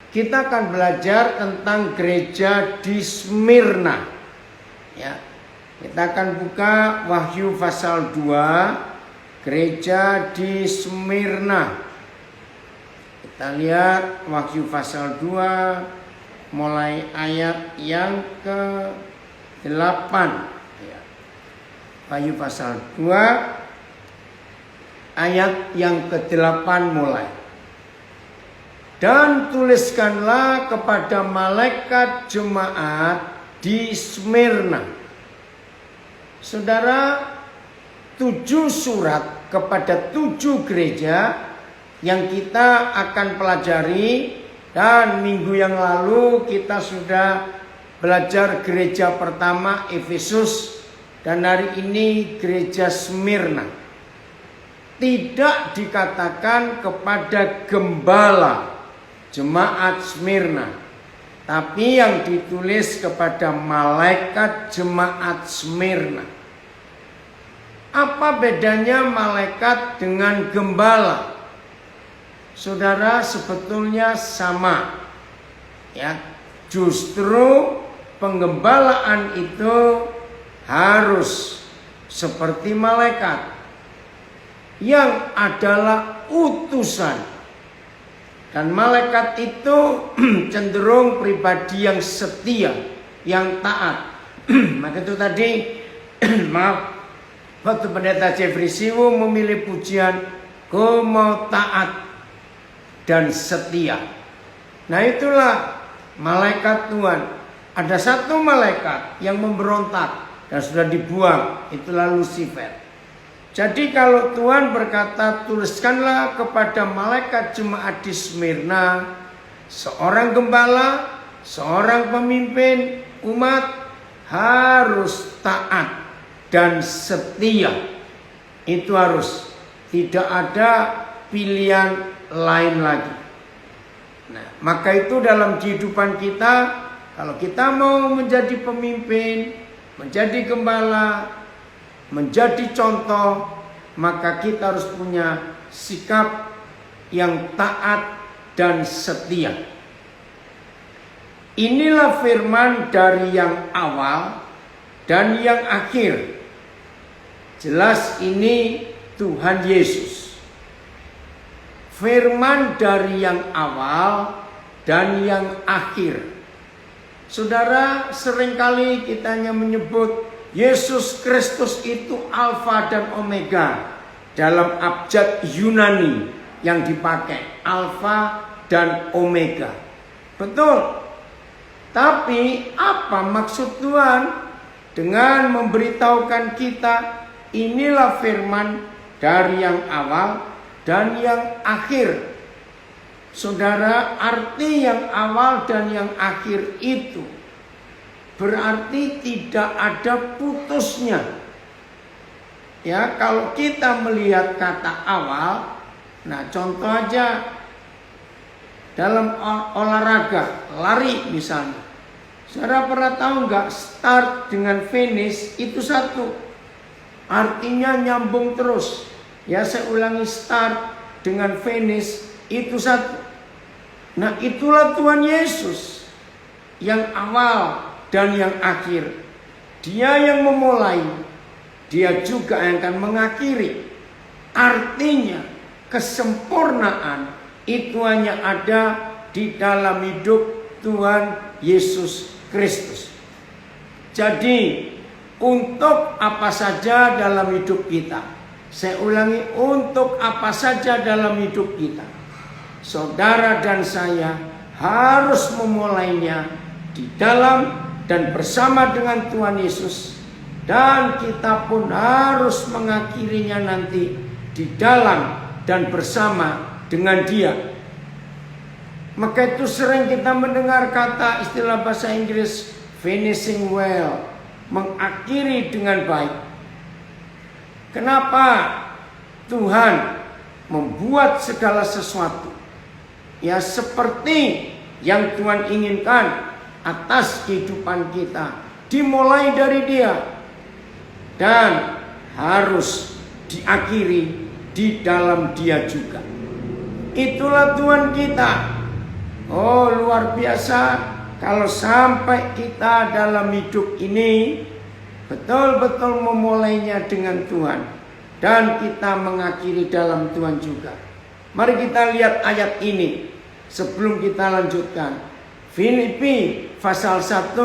kita akan belajar tentang gereja di Smyrna. Ya, kita akan buka Wahyu pasal 2, gereja di Smyrna. Kita lihat Wahyu pasal 2 mulai ayat yang ke-8. Ya. Wahyu pasal 2 ayat yang ke-8 mulai. Dan tuliskanlah kepada malaikat jemaat di Smyrna. Saudara, 7 surat kepada 7 gereja yang kita akan pelajari. Dan minggu yang lalu kita sudah belajar gereja pertama Efesus. Dan hari ini gereja Smyrna. Tidak dikatakan kepada gembala jemaat Smyrna, tapi yang ditulis kepada malaikat jemaat Smyrna. Apa bedanya malaikat dengan gembala? Saudara, sebetulnya sama. Ya, justru penggembalaan itu harus seperti malaikat yang adalah utusan. Dan malaikat itu cenderung pribadi yang setia, yang taat. Maka itu tadi, maaf, waktu pendeta Jeffrey Siwu memilih pujian, "Ku mau taat dan setia." Nah, itulah malaikat Tuhan. Ada satu malaikat yang memberontak dan sudah dibuang, itulah Lucifer. Jadi kalau Tuhan berkata, tuliskanlah kepada malaikat jemaat di Smyrna, seorang gembala, seorang pemimpin umat harus taat dan setia. Itu harus, tidak ada pilihan lain lagi. Nah, maka itu dalam kehidupan kita, kalau kita mau menjadi pemimpin, menjadi gembala, menjadi contoh, maka kita harus punya sikap yang taat dan setia. Inilah firman dari yang awal dan yang akhir. Jelas ini Tuhan Yesus. Firman dari yang awal dan yang akhir. Saudara, seringkali kita hanya menyebut Yesus Kristus itu Alfa dan Omega. Dalam abjad Yunani yang dipakai, Alfa dan Omega. Betul. Tapi apa maksud Tuhan dengan memberitahukan kita, inilah firman dari yang awal dan yang akhir? Saudara, arti yang awal dan yang akhir itu berarti tidak ada putusnya. Ya, kalau kita melihat kata awal, nah contoh aja dalam olahraga, lari misalnya. Saudara pernah tahu nggak, start dengan finish itu satu, artinya nyambung terus. Ya, saya ulangi, start dengan finish itu satu. Nah, itulah Tuhan Yesus yang awal dan yang akhir. Dia yang memulai, dia juga yang akan mengakhiri. Artinya kesempurnaan itu hanya ada di dalam hidup Tuhan Yesus Kristus. Jadi untuk apa saja dalam hidup kita, saya ulangi, untuk apa saja dalam hidup kita, saudara dan saya harus memulainya di dalam dan bersama dengan Tuhan Yesus. Dan kita pun harus mengakhirinya nanti di dalam dan bersama dengan Dia. Maka itu sering kita mendengar kata, istilah bahasa Inggris, finishing well, mengakhiri dengan baik. Kenapa Tuhan membuat segala sesuatu ya seperti yang Tuhan inginkan atas kehidupan kita, dimulai dari Dia dan harus diakhiri di dalam Dia juga. Itulah Tuhan kita. Oh, luar biasa kalau sampai kita dalam hidup ini betul-betul memulainya dengan Tuhan dan kita mengakhiri dalam Tuhan juga. Mari kita lihat ayat ini sebelum kita lanjutkan. Filipi pasal 1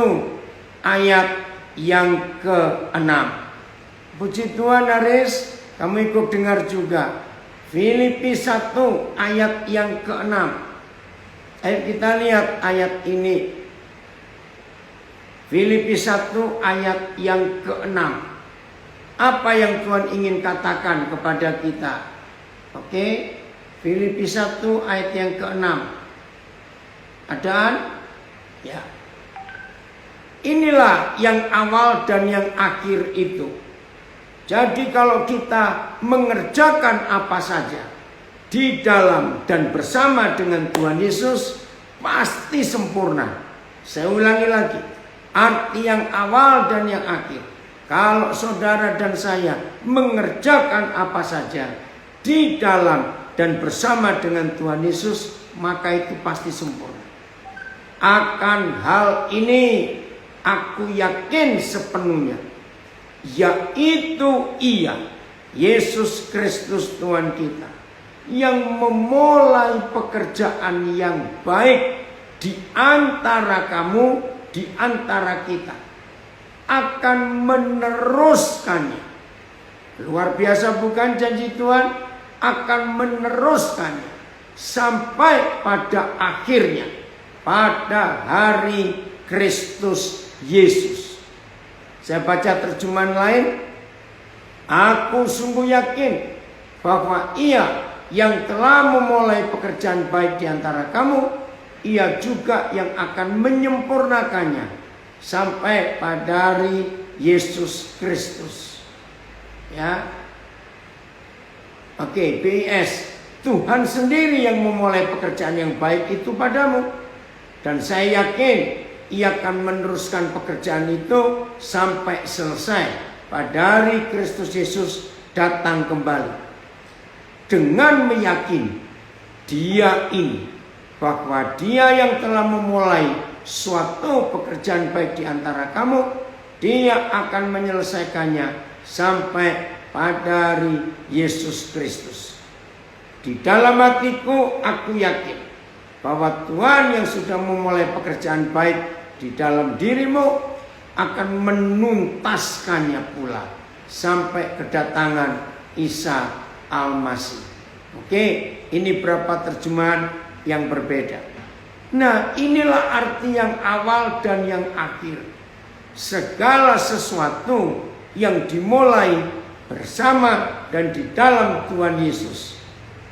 ayat yang ke-6. Puji Tuhan, Aris, kamu ikut dengar juga. Filipi 1 ayat yang ke-6. Ayo kita lihat ayat ini. Filipi 1 ayat yang ke-6. Apa yang Tuhan ingin katakan kepada kita? Oke, Filipi 1 ayat yang ke-6. Adaan? Ya. Inilah yang awal dan yang akhir itu. Jadi kalau kita mengerjakan apa saja di dalam dan bersama dengan Tuhan Yesus, pasti sempurna. Saya ulangi lagi, arti yang awal dan yang akhir. Kalau saudara dan saya mengerjakan apa saja di dalam dan bersama dengan Tuhan Yesus, maka itu pasti sempurna. Akan hal ini aku yakin sepenuhnya, yaitu Ia, Yesus Kristus Tuhan kita, yang memulai pekerjaan yang baik di antara kamu, di antara kita, akan meneruskannya. Luar biasa bukan janji Tuhan? Akan meneruskannya sampai pada akhirnya, pada hari Kristus Yesus. Saya baca terjemahan lain. Aku sungguh yakin bahwa Ia yang telah memulai pekerjaan baik di antara kamu, Ia juga yang akan menyempurnakannya sampai pada hari Yesus Kristus. Ya. Oke, BS. Tuhan sendiri yang memulai pekerjaan yang baik itu padamu. Dan saya yakin Ia akan meneruskan pekerjaan itu sampai selesai pada hari Kristus Yesus datang kembali. Dengan meyakini Dia ini, bahwa Dia yang telah memulai suatu pekerjaan baik di antara kamu, Dia akan menyelesaikannya sampai pada hari Yesus Kristus. Di dalam hatiku aku yakin bahwa Tuhan yang sudah memulai pekerjaan baik di dalam dirimu akan menuntaskannya pula sampai kedatangan Isa Al-Masih. Oke, ini berapa terjemahan yang berbeda. Nah, inilah arti yang awal dan yang akhir. Segala sesuatu yang dimulai bersama dan di dalam Tuhan Yesus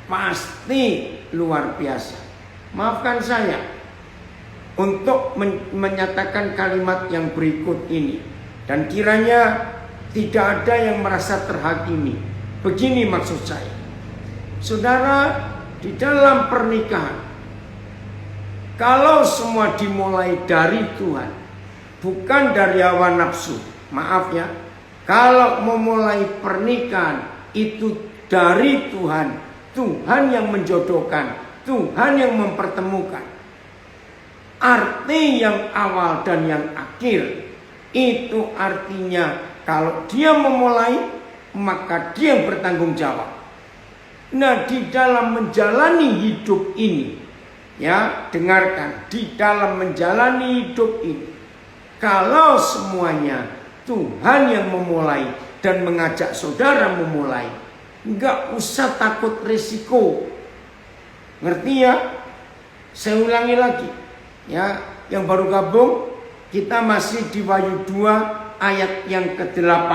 pasti luar biasa. Maafkan saya untuk menyatakan kalimat yang berikut ini, dan kiranya tidak ada yang merasa terhakimi. Begini maksud saya. Saudara, di dalam pernikahan, kalau semua dimulai dari Tuhan, bukan dari hawa nafsu. Maaf ya, kalau memulai pernikahan itu dari Tuhan, Tuhan yang menjodohkan, Tuhan yang mempertemukan. Arti yang awal dan yang akhir, itu artinya kalau Dia memulai, maka Dia yang bertanggung jawab. Nah, di dalam menjalani hidup ini, ya, dengarkan, di dalam menjalani hidup ini, kalau semuanya Tuhan yang memulai dan mengajak saudara memulai, nggak usah takut risiko. Ngerti ya? Saya ulangi lagi, ya, yang baru gabung, kita masih di Wahyu 2 ayat yang ke-8.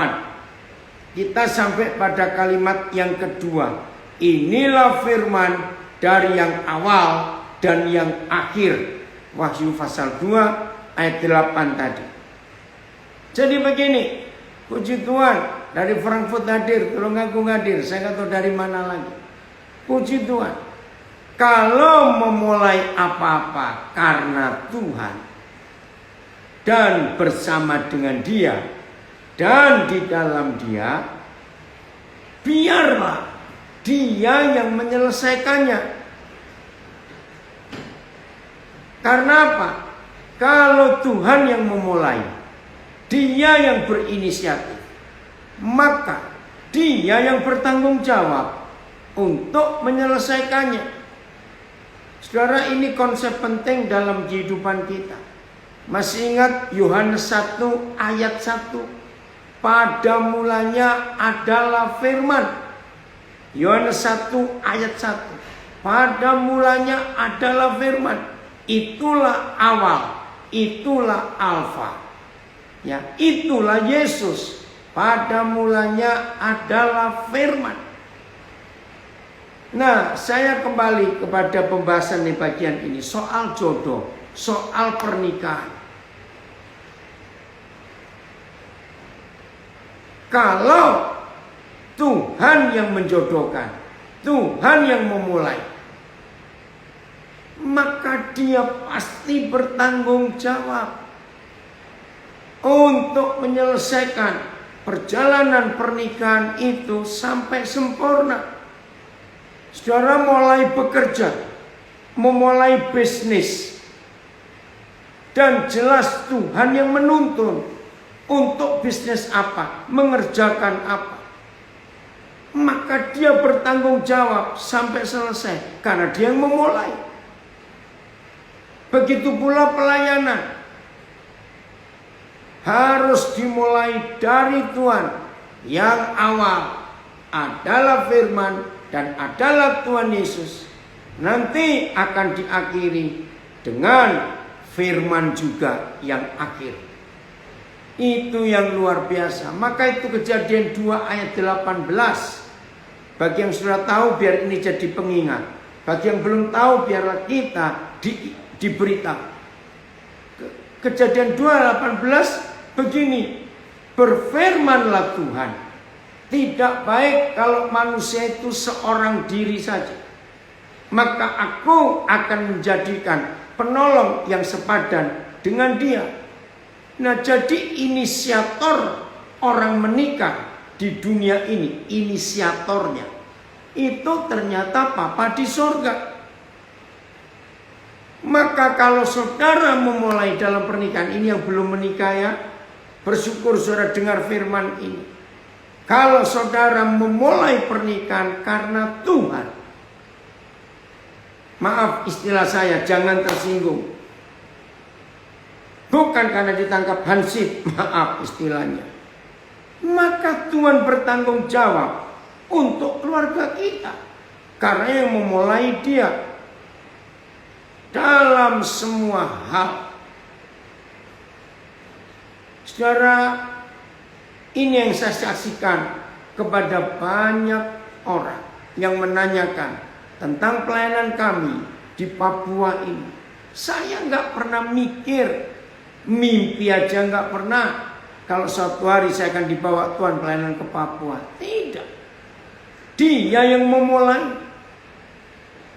Kita sampai pada kalimat yang kedua. Inilah firman dari yang awal dan yang akhir. Wahyu pasal 2 ayat 8 tadi. Jadi begini, puji Tuhan, dari Frankfurt hadir, Tulungagung hadir, saya nggak tahu dari mana lagi. Puji Tuhan. Kalau memulai apa-apa karena Tuhan dan bersama dengan Dia dan di dalam Dia, biarlah Dia yang menyelesaikannya. Karena apa? Kalau Tuhan yang memulai, Dia yang berinisiatif, maka Dia yang bertanggung jawab untuk menyelesaikannya. Saudara, ini konsep penting dalam kehidupan kita. Masih ingat Yohanes 1 ayat 1? Pada mulanya adalah firman. Yohanes 1 ayat 1. Pada mulanya adalah firman. Itulah awal, itulah alfa. Ya, itulah Yesus. Pada mulanya adalah firman. Nah, saya kembali kepada pembahasan di bagian ini, soal jodoh, soal pernikahan. Kalau Tuhan yang menjodohkan, Tuhan yang memulai, maka Dia pasti bertanggung jawab untuk menyelesaikan perjalanan pernikahan itu sampai sempurna. Saudara mulai bekerja, memulai bisnis, dan jelas Tuhan yang menuntun untuk bisnis apa, mengerjakan apa, maka Dia bertanggung jawab sampai selesai karena Dia yang memulai. Begitu pula pelayanan harus dimulai dari Tuhan yang awal adalah firman dan adalah Tuhan Yesus, nanti akan diakhiri dengan firman juga yang akhir. Itu yang luar biasa. Maka itu Kejadian 2 ayat 18. Bagi yang sudah tahu biar ini jadi pengingat. Bagi yang belum tahu biarlah kita diberitahu. Kejadian 2 ayat 18 begini. Berfirmanlah Tuhan, tidak baik kalau manusia itu seorang diri saja. Maka aku akan menjadikan penolong yang sepadan dengan dia. Nah, jadi inisiator orang menikah di dunia ini, inisiatornya itu ternyata Bapa di surga. Maka kalau saudara memulai dalam pernikahan ini, yang belum menikah ya, bersyukur saudara dengar firman ini. Kalau saudara memulai pernikahan karena Tuhan, maaf istilah saya, jangan tersinggung. Bukan karena ditangkap hansip, maaf istilahnya. Maka Tuhan bertanggung jawab untuk keluarga kita. Karena yang memulai Dia dalam semua hal. Saudara, ini yang saya saksikan kepada banyak orang yang menanyakan tentang pelayanan kami di Papua ini. Saya nggak pernah mikir, mimpi aja nggak pernah kalau suatu hari saya akan dibawa Tuhan pelayanan ke Papua. Tidak. Dia yang memulai.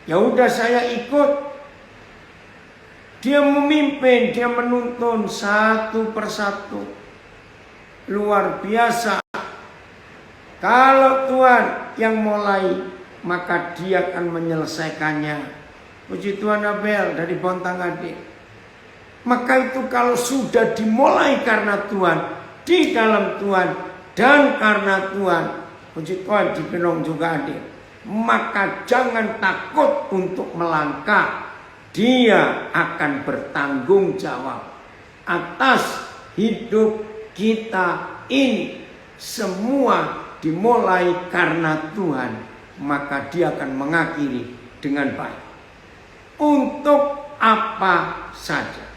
Ya udah saya ikut. Dia memimpin, Dia menuntun satu persatu. Luar biasa. Kalau Tuhan yang mulai, maka Dia akan menyelesaikannya. Puji Tuhan Abel dari Bontang Adik. Maka itu kalau sudah dimulai karena Tuhan, di dalam Tuhan, dan karena Tuhan, puji Tuhan di Pinong juga Adik, maka jangan takut untuk melangkah. Dia akan bertanggung jawab atas hidup kita ini. Semua dimulai karena Tuhan, maka Dia akan mengakhiri dengan baik. Untuk apa saja.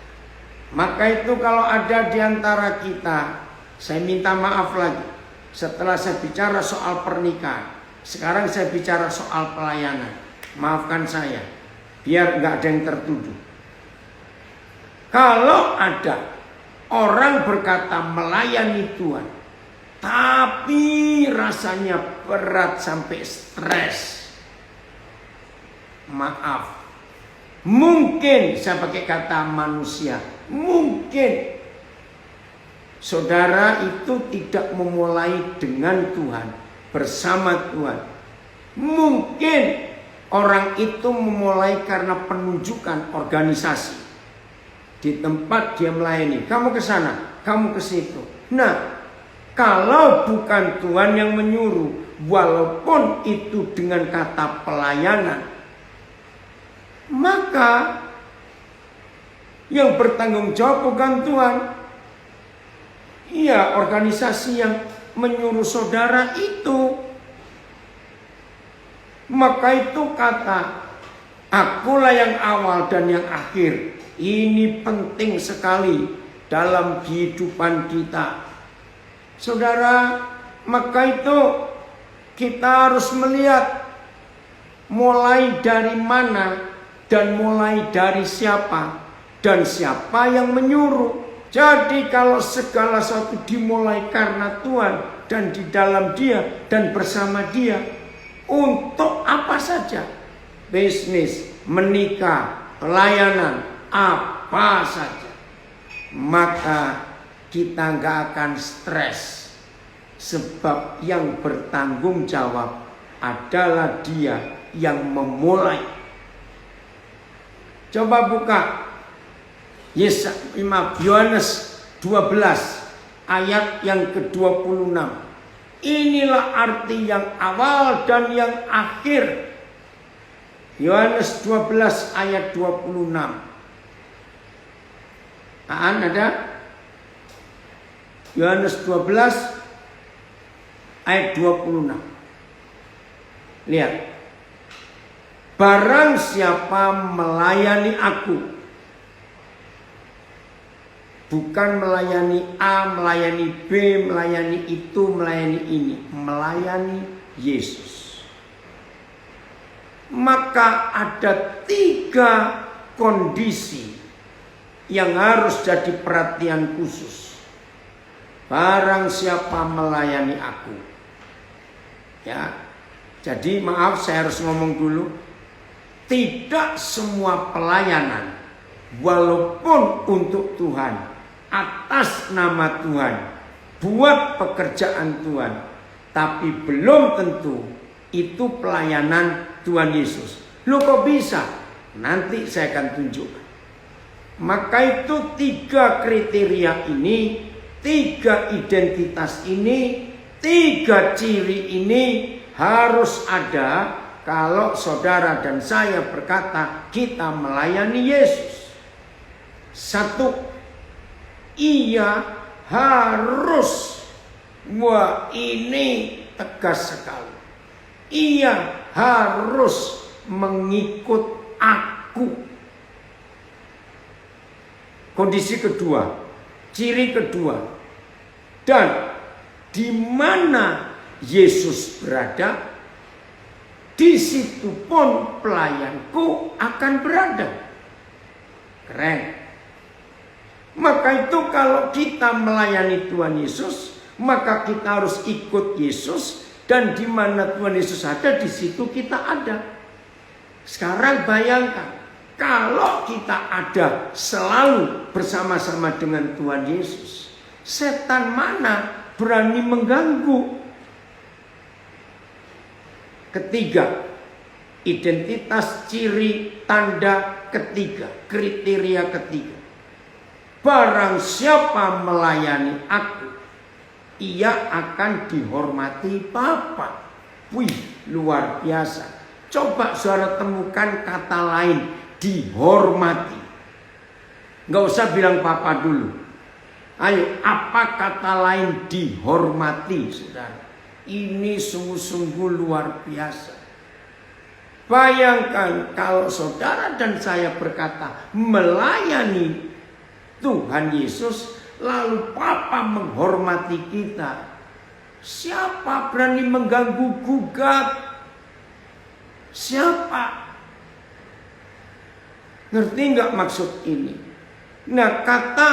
Maka itu kalau ada di antara kita, saya minta maaf lagi. Setelah saya bicara soal pernikahan, sekarang saya bicara soal pelayanan. Maafkan saya, biar nggak ada yang tertuduh. Kalau ada orang berkata melayani Tuhan, tapi rasanya berat sampai stres, maaf. Mungkin saya pakai kata manusia, mungkin saudara itu tidak memulai dengan Tuhan, bersama Tuhan. Mungkin orang itu memulai karena penunjukan organisasi. Di tempat dia melayani, kamu ke sana, kamu ke situ. Nah, kalau bukan Tuhan yang menyuruh, walaupun itu dengan kata pelayanan, maka yang bertanggung jawab bukan Tuhan. Iya, organisasi yang menyuruh saudara itu. Maka itu kata, akulah yang awal dan yang akhir. Ini penting sekali dalam kehidupan kita. Saudara, maka itu kita harus melihat mulai dari mana dan mulai dari siapa dan siapa yang menyuruh. Jadi kalau segala sesuatu dimulai karena Tuhan dan di dalam Dia dan bersama Dia, untuk apa saja, bisnis, menikah, pelayanan, apa saja, maka kita nggak akan stres, sebab yang bertanggung jawab adalah Dia yang memulai. Coba buka Yohanes 12 ayat yang ke-26. Inilah arti yang awal dan yang akhir. Yohanes 12 ayat 26. Ada? Yohanes 12 ayat 26. Lihat. Barang siapa melayani aku, bukan melayani A, melayani B, melayani itu, melayani ini, melayani Yesus, maka ada 3 kondisi yang harus jadi perhatian khusus. Barang siapa melayani aku, ya. Jadi maaf, saya harus ngomong dulu. Tidak semua pelayanan, walaupun untuk Tuhan, atas nama Tuhan, buat pekerjaan Tuhan, tapi belum tentu itu pelayanan Tuhan Yesus. Loh kok bisa? Nanti saya akan tunjukkan. Maka itu 3 kriteria ini, 3 identitas ini, 3 ciri ini harus ada kalau saudara dan saya berkata kita melayani Yesus. 1, ia harus, wah ini tegas sekali, ia harus mengikut aku. Kondisi kedua, ciri kedua, dan di mana Yesus berada, di situ pun pelayanku akan berada. Keren. Maka itu kalau kita melayani Tuhan Yesus, maka kita harus ikut Yesus, dan di mana Tuhan Yesus ada, di situ kita ada. Sekarang bayangkan, kalau kita ada selalu bersama-sama dengan Tuhan Yesus, setan mana berani mengganggu? Ketiga, identitas, ciri, tanda ketiga, kriteria ketiga. Barang siapa melayani aku, ia akan dihormati Bapa. Wih, luar biasa. Coba saudara temukan kata lain, dihormati. Nggak usah bilang Papa dulu. Ayo, apa kata lain dihormati, saudara? Ini sungguh-sungguh luar biasa. Bayangkan kalau saudara dan saya berkata melayani Tuhan Yesus, lalu Papa menghormati kita. Siapa berani mengganggu gugat? Siapa? Ngerti nggak maksud ini? Nah, kata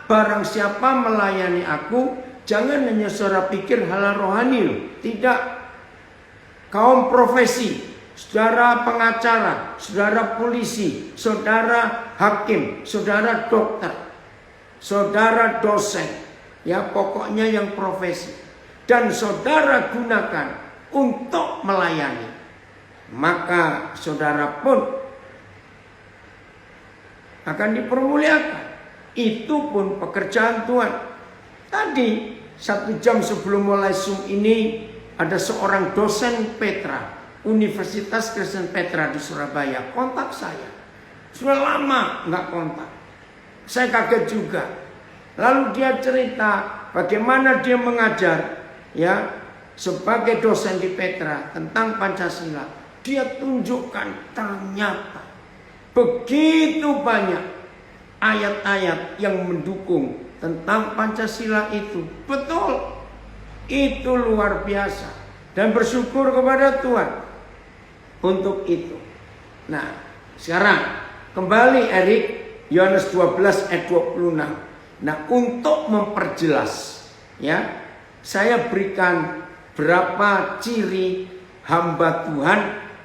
barang siapa melayani aku, jangan hanya saudara pikir hal rohani. Tidak. Kaum profesi, saudara pengacara, saudara polisi, saudara hakim, saudara dokter, saudara dosen, ya pokoknya yang profesi, dan saudara gunakan untuk melayani, maka saudara pun akan dipermuliakan. Itu pun pekerjaan Tuhan. Tadi 1 jam sebelum mulai Zoom ini ada seorang dosen Petra, Universitas Kristen Petra di Surabaya, kontak saya. Sudah lama nggak kontak. Saya kaget juga. Lalu dia cerita bagaimana dia mengajar, ya, sebagai dosen di Petra tentang Pancasila. Dia tunjukkan ternyata begitu banyak ayat-ayat yang mendukung tentang Pancasila itu. Betul. Itu luar biasa. Dan bersyukur kepada Tuhan untuk itu. Nah, sekarang kembali Erik, Yohanes 12 ayat 26. Nah, untuk memperjelas, ya, saya berikan berapa ciri hamba Tuhan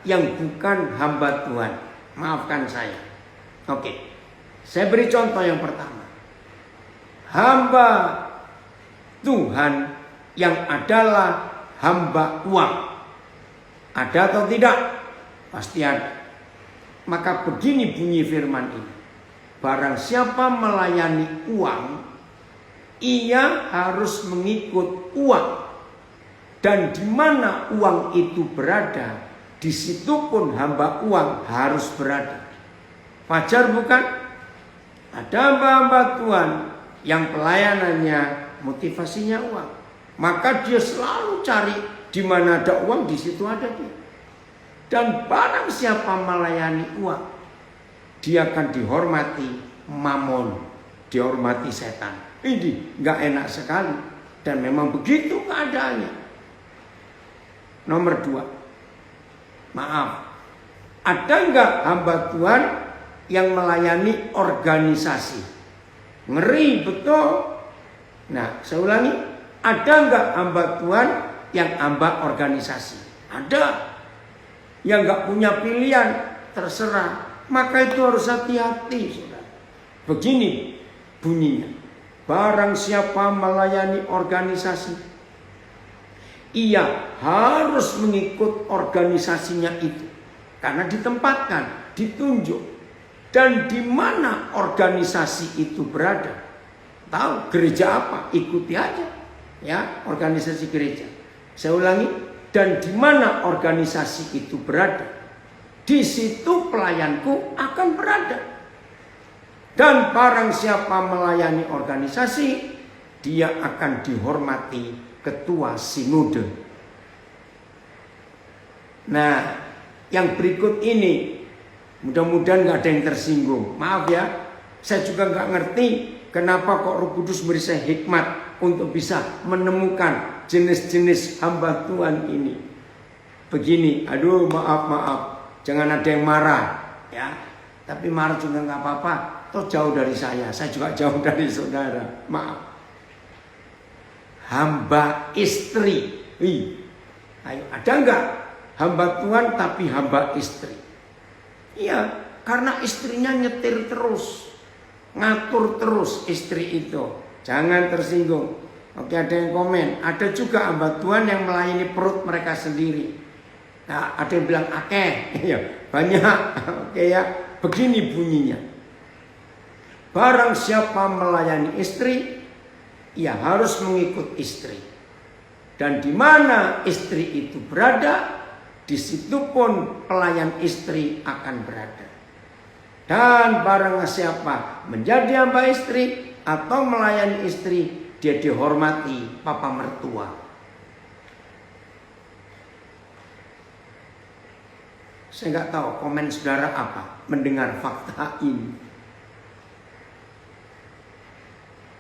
yang bukan hamba Tuhan. Maafkan saya. Oke. Saya beri contoh yang pertama. Hamba Tuhan yang adalah hamba uang. Ada atau tidak? Pasti ada. Maka begini bunyi firman ini. Barang siapa melayani uang, ia harus mengikut uang. Dan di mana uang itu berada, di situ pun hamba uang harus berada. Wajar bukan? Ada hamba-hamba Tuhan yang pelayanannya motivasinya uang. Maka dia selalu cari di mana ada uang, di situ ada dia. Dan barang siapa melayani uang, dia akan dihormati mamon, dihormati setan. Ini nggak enak sekali. Dan memang begitu keadaannya. Nomor 2. Maaf. Ada nggak hamba Tuhan yang melayani organisasi? Ngeri betul. Nah, saya ulangi. Ada nggak hamba Tuhan yang hamba organisasi? Ada. Yang nggak punya pilihan, terserah. Maka itu harus hati-hati, saudara. Begini bunyinya. Barang siapa melayani organisasi, ia harus mengikut organisasinya itu. Karena ditempatkan, ditunjuk. Dan di mana organisasi itu berada? Tahu gereja apa? Ikuti aja. Ya, organisasi gereja. Saya ulangi, dan di mana organisasi itu berada, di situ pelayanku akan berada. Dan barang siapa melayani organisasi, dia akan dihormati ketua sinode. Nah, yang berikut ini mudah-mudahan gak ada yang tersinggung. Maaf ya, saya juga gak ngerti kenapa kok Roh Kudus beri saya hikmat untuk bisa menemukan jenis-jenis hamba Tuhan ini. Begini, aduh maaf, jangan ada yang marah ya. Tapi marah juga gak apa-apa, toh jauh dari saya juga jauh dari saudara. Maaf. Hamba istri. Ayo, ada gak hamba Tuhan tapi hamba istri? Iya, karena istrinya nyetir terus, ngatur terus istri itu. Jangan tersinggung. Oke, ada yang komen. Ada juga hamba Tuhan yang melayani perut mereka sendiri. Nah, ada yang bilang akeh. Iya, banyak. Oke ya, begini bunyinya. Barang siapa melayani istri, ia harus mengikut istri. Dan di mana istri itu berada, di situ pun pelayan istri akan berada. Dan barang siapa menjadi hamba istri atau melayani istri, dia dihormati papa mertua. Saya nggak tahu komen saudara apa mendengar fakta ini.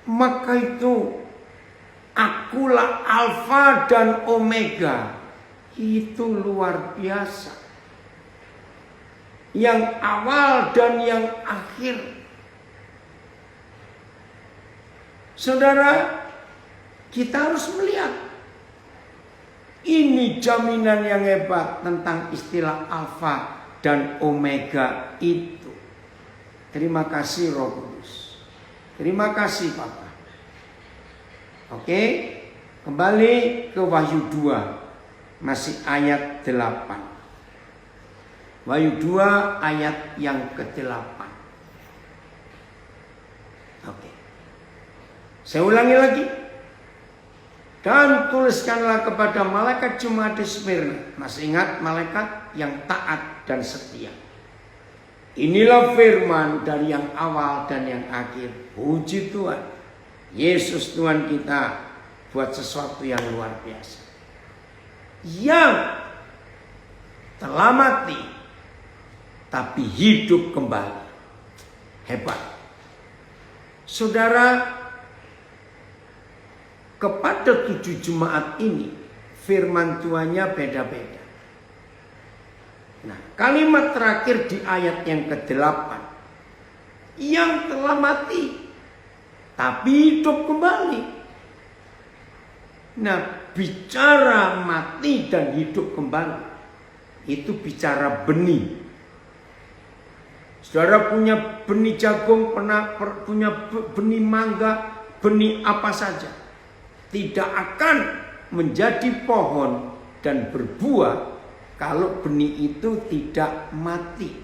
Maka itu akulah Alfa dan Omega. Itu luar biasa. Yang awal dan yang akhir. Saudara, kita harus melihat. Ini jaminan yang hebat tentang istilah Alfa dan Omega itu. Terima kasih Roh Kudus. Terima kasih Papa. Oke, kembali ke Wahyu 2. Masih ayat 8. Wahyu 2 ayat yang ke-8. Oke. Saya ulangi lagi. Dan tuliskanlah kepada malaikat jemaat di Smyrna. Masih ingat malaikat yang taat dan setia. Inilah firman dari yang awal dan yang akhir. Puji Tuhan. Yesus Tuhan kita buat sesuatu yang luar biasa. Yang telah mati tapi hidup kembali. Hebat. Saudara, kepada 7 jemaat ini firman Tuhannya beda-beda. Nah, kalimat terakhir di ayat yang ke-8, yang telah mati tapi hidup kembali. Nah, bicara mati dan hidup kembali itu bicara benih. Saudara punya benih jagung, punya benih mangga, benih apa saja, tidak akan menjadi pohon dan berbuah kalau benih itu tidak mati.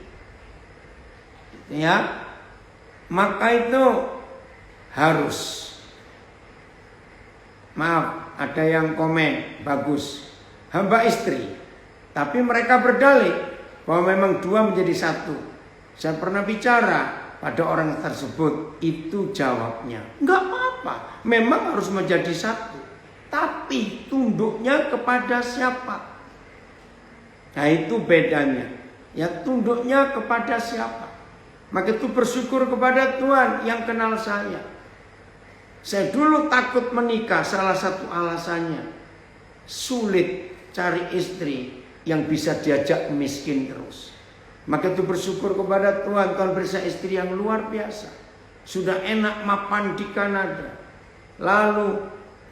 Ya, maka itu harus. Maaf, ada yang komen bagus, hamba istri, tapi mereka berdalih bahwa memang 2 menjadi 1. Saya pernah bicara pada orang tersebut, itu jawabnya, enggak apa-apa, memang harus menjadi 1, tapi tunduknya kepada siapa? Nah, itu bedanya. Ya, tunduknya kepada siapa? Maka itu bersyukur kepada Tuhan yang kenal saya. Saya dulu takut menikah, salah satu alasannya sulit cari istri yang bisa diajak miskin terus. Maka itu bersyukur kepada Tuhan, Tuhan beri saya istri yang luar biasa. Sudah enak mapan di Kanada. Lalu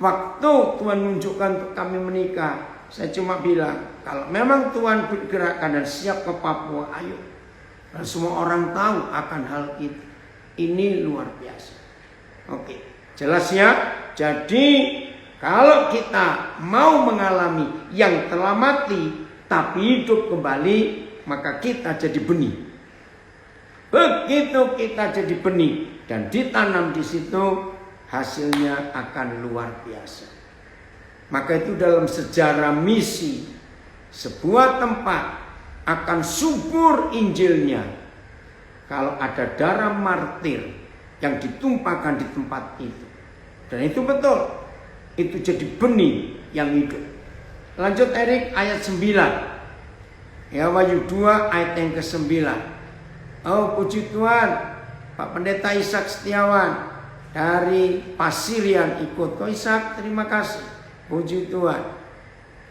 waktu Tuhan menunjukkan untuk kami menikah, saya cuma bilang, kalau memang Tuhan bergerakkan dan siap ke Papua, ayo. Dan semua orang tahu akan hal itu. Ini luar biasa. Oke, jelas ya? Jadi kalau kita mau mengalami yang telah mati tapi hidup kembali, maka kita jadi benih. Begitu kita jadi benih dan ditanam di situ, hasilnya akan luar biasa. Maka itu dalam sejarah misi, sebuah tempat akan subur Injilnya kalau ada darah martir yang ditumpahkan di tempat itu. Dan itu betul, itu jadi benih yang hidup. Lanjut Erik ayat 9. Ya, Wahyu 2 ayat yang ke-9. Oh, puji Tuhan, Pak Pendeta Ishak Setiawan dari Pasirian ikut. Oh, Ishak, terima kasih. Puji Tuhan.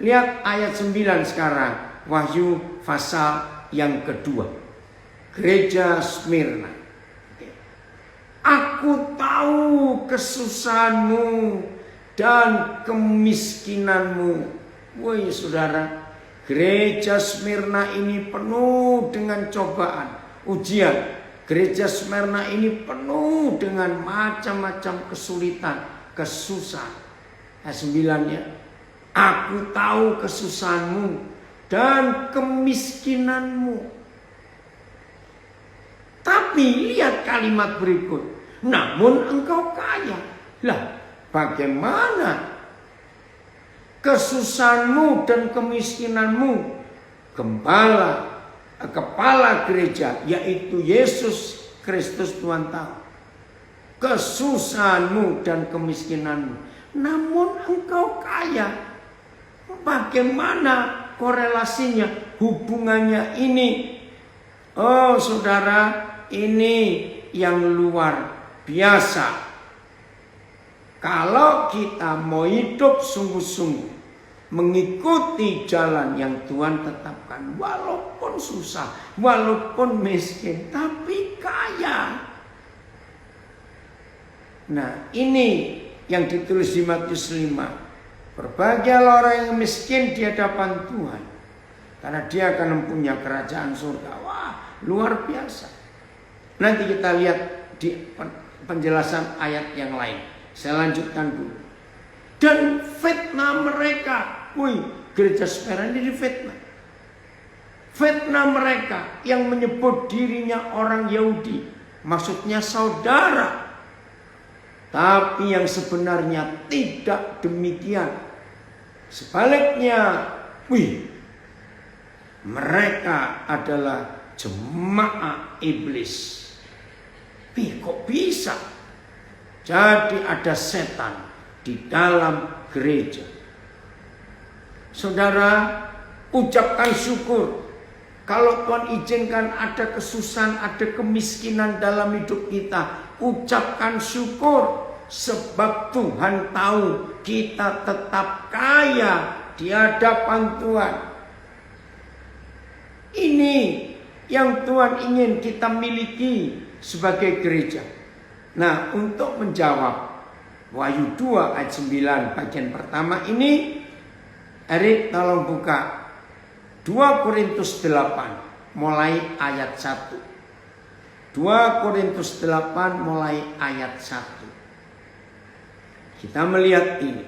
Lihat ayat 9 sekarang. Wahyu pasal yang kedua. Gereja Smyrna. Aku tahu kesusahanmu dan kemiskinanmu. Woi saudara, gereja Smyrna ini penuh dengan cobaan, ujian. Gereja Smyrna ini penuh dengan macam-macam kesulitan, kesusahan. Ayat 9-nya, aku tahu kesusahanmu dan kemiskinanmu. Tapi lihat kalimat berikut, namun engkau kaya. Lah, bagaimana kesusahanmu dan kemiskinanmu? Kepala gereja, yaitu Yesus Kristus Tuhan tahu kesusahanmu dan kemiskinanmu, namun engkau kaya. Bagaimana korelasinya, hubungannya ini? Oh saudara, ini yang luar biasa. Kalau kita mau hidup sungguh-sungguh, mengikuti jalan yang Tuhan tetapkan, walaupun susah, walaupun miskin, tapi kaya. Nah, ini yang ditulis di Matius 5. Berbahagialah orang yang miskin di hadapan Tuhan, karena dia akan mempunyai kerajaan surga. Wah, luar biasa. Nanti kita lihat di penjelasan ayat yang lain. Saya lanjutkan dulu. Dan fitnah mereka. Wih, gereja Smyrna ini difitnah. Fitnah mereka yang menyebut dirinya orang Yahudi, maksudnya saudara. Tapi yang sebenarnya tidak demikian. Sebaliknya, mereka adalah jemaah iblis. Kok bisa? Jadi ada setan di dalam gereja. Saudara, ucapkan syukur. Kalau Tuhan izinkan ada kesusahan, ada kemiskinan dalam hidup kita, ucapkan syukur. Sebab Tuhan tahu kita tetap kaya di hadapan Tuhan. Ini yang Tuhan ingin kita miliki sebagai gereja. Nah, untuk menjawab Wahyu 2 ayat 9 bagian pertama ini, Erik tolong buka 2 Korintus 8 mulai ayat 1. 2 Korintus 8 mulai ayat 1. Kita melihat ini.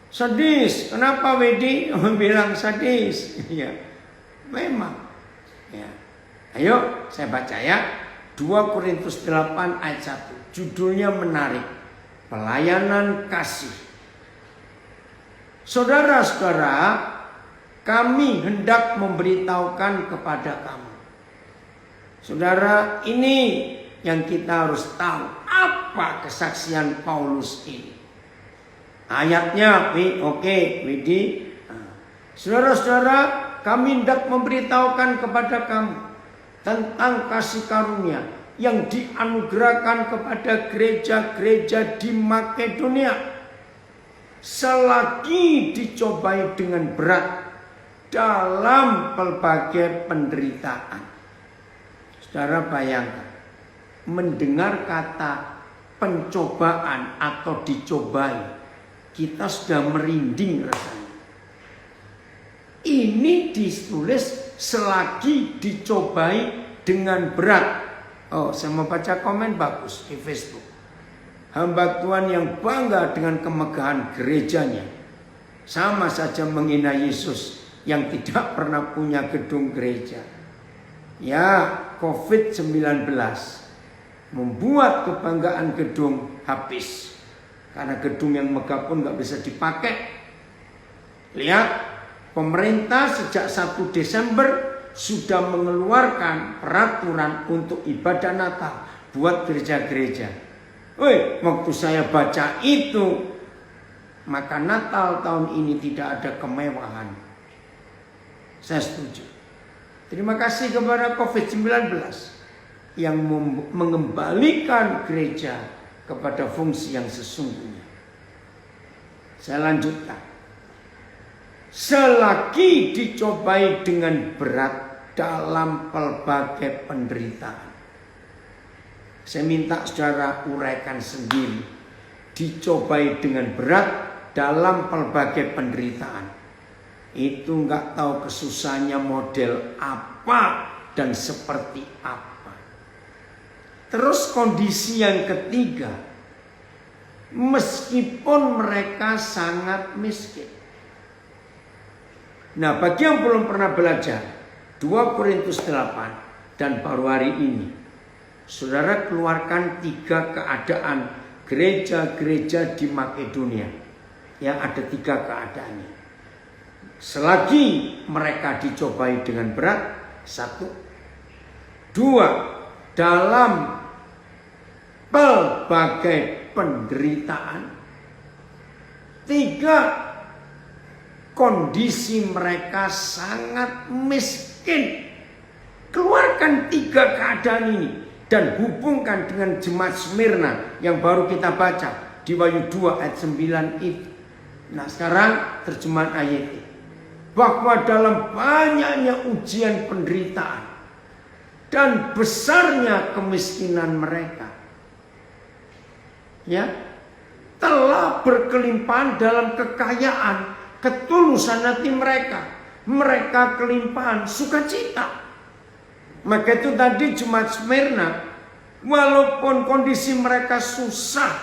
Sadis, kenapa Wedi bilang sadis? Ya, memang. Ya. Ayo saya baca ya. 2 Korintus 8 ayat 1. Judulnya menarik. Pelayanan kasih. Saudara-saudara, kami hendak memberitahukan kepada kamu. Saudara, ini yang kita harus tahu. Apa kesaksian Paulus ini? Ayatnya, oke, Widi. Saudara-saudara, kami hendak memberitahukan kepada kamu tentang kasih karunia yang dianugerahkan kepada gereja-gereja di Makedonia. Selagi dicobai dengan berat dalam berbagai penderitaan. Saudara bayangkan, mendengar kata pencobaan atau dicobai, kita sudah merinding rasanya. Ini ditulis selagi dicobai dengan berat. Oh, saya mau baca komen bagus di Facebook. Hamba Tuhan yang bangga dengan kemegahan gerejanya sama saja menghina Yesus yang tidak pernah punya gedung gereja. Ya, COVID-19 membuat kebanggaan gedung habis. Karena gedung yang megah pun gak bisa dipakai. Lihat, pemerintah sejak 1 Desember sudah mengeluarkan peraturan untuk ibadah Natal buat gereja-gereja. Waktu saya baca itu, maka Natal tahun ini tidak ada kemewahan. Saya setuju. Terima kasih kepada COVID-19 yang mengembalikan gereja kepada fungsi yang sesungguhnya. Saya lanjutkan. Selagi dicobai dengan berat dalam pelbagai penderitaan. Saya minta saudara uraikan sendiri. Dicobai dengan berat dalam pelbagai penderitaan. Itu nggak tahu kesusahannya model apa dan seperti apa. Terus kondisi yang ketiga, meskipun mereka sangat miskin. Nah, bagi yang belum pernah belajar 2 Korintus 8 dan baru hari ini, saudara keluarkan 3 keadaan gereja-gereja di Makedonia. Ya, ada 3 keadaannya. Selagi mereka dicobai dengan berat, 1. 2. Dalam pelbagai penderitaan. 3. Kondisi mereka sangat miskin. Keluarkan 3 keadaan ini dan hubungkan dengan jemaat Smyrna yang baru kita baca di Wahyu 2 ayat 9 itu. Nah, sekarang terjemahan ayat ini. Bahwa dalam banyaknya ujian penderitaan dan besarnya kemiskinan mereka, ya, telah berkelimpahan dalam kekayaan ketulusan hati mereka. Mereka kelimpahan sukacita. Maka itu tadi jemaat Smyrna, walaupun kondisi mereka susah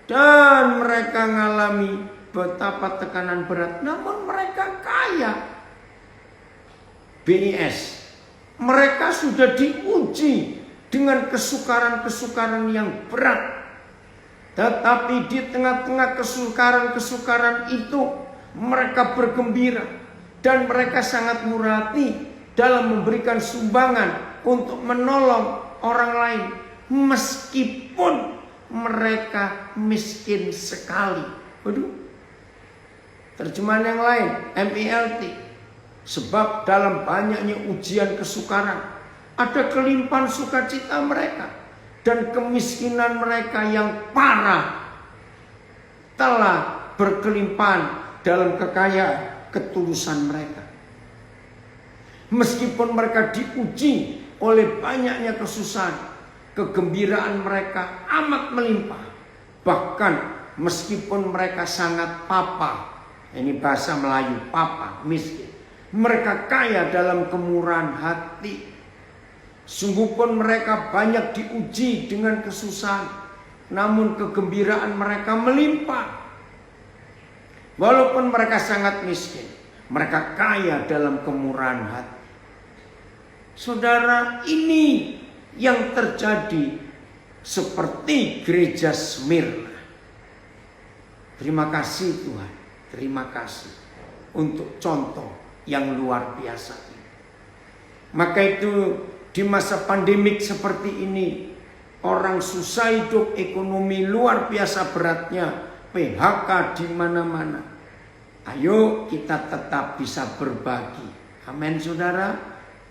dan mereka mengalami betapa tekanan berat, namun mereka kaya. BIS, mereka sudah diuji dengan kesukaran-kesukaran yang berat. Tetapi di tengah-tengah kesukaran-kesukaran itu mereka bergembira dan mereka sangat murah hati dalam memberikan sumbangan untuk menolong orang lain meskipun mereka miskin sekali. Waduh. Terjemahan yang lain, MILT. Sebab dalam banyaknya ujian kesukaran ada kelimpahan sukacita mereka, dan kemiskinan mereka yang parah telah berkelimpahan dalam kekayaan ketulusan mereka. Meskipun mereka diuji oleh banyaknya kesusahan, kegembiraan mereka amat melimpah. Bahkan meskipun mereka sangat papa, ini bahasa Melayu, papa, miskin, mereka kaya dalam kemurahan hati. Sungguh pun mereka banyak diuji dengan kesusahan, namun kegembiraan mereka melimpah. Walaupun mereka sangat miskin, mereka kaya dalam kemurahan hati. Saudara, ini yang terjadi seperti gereja Smyrna. Terima kasih Tuhan, terima kasih untuk contoh yang luar biasa ini. Maka itu di masa pandemik seperti ini, orang susah hidup, ekonomi luar biasa beratnya, PHK di mana-mana. Ayo kita tetap bisa berbagi. Amin saudara.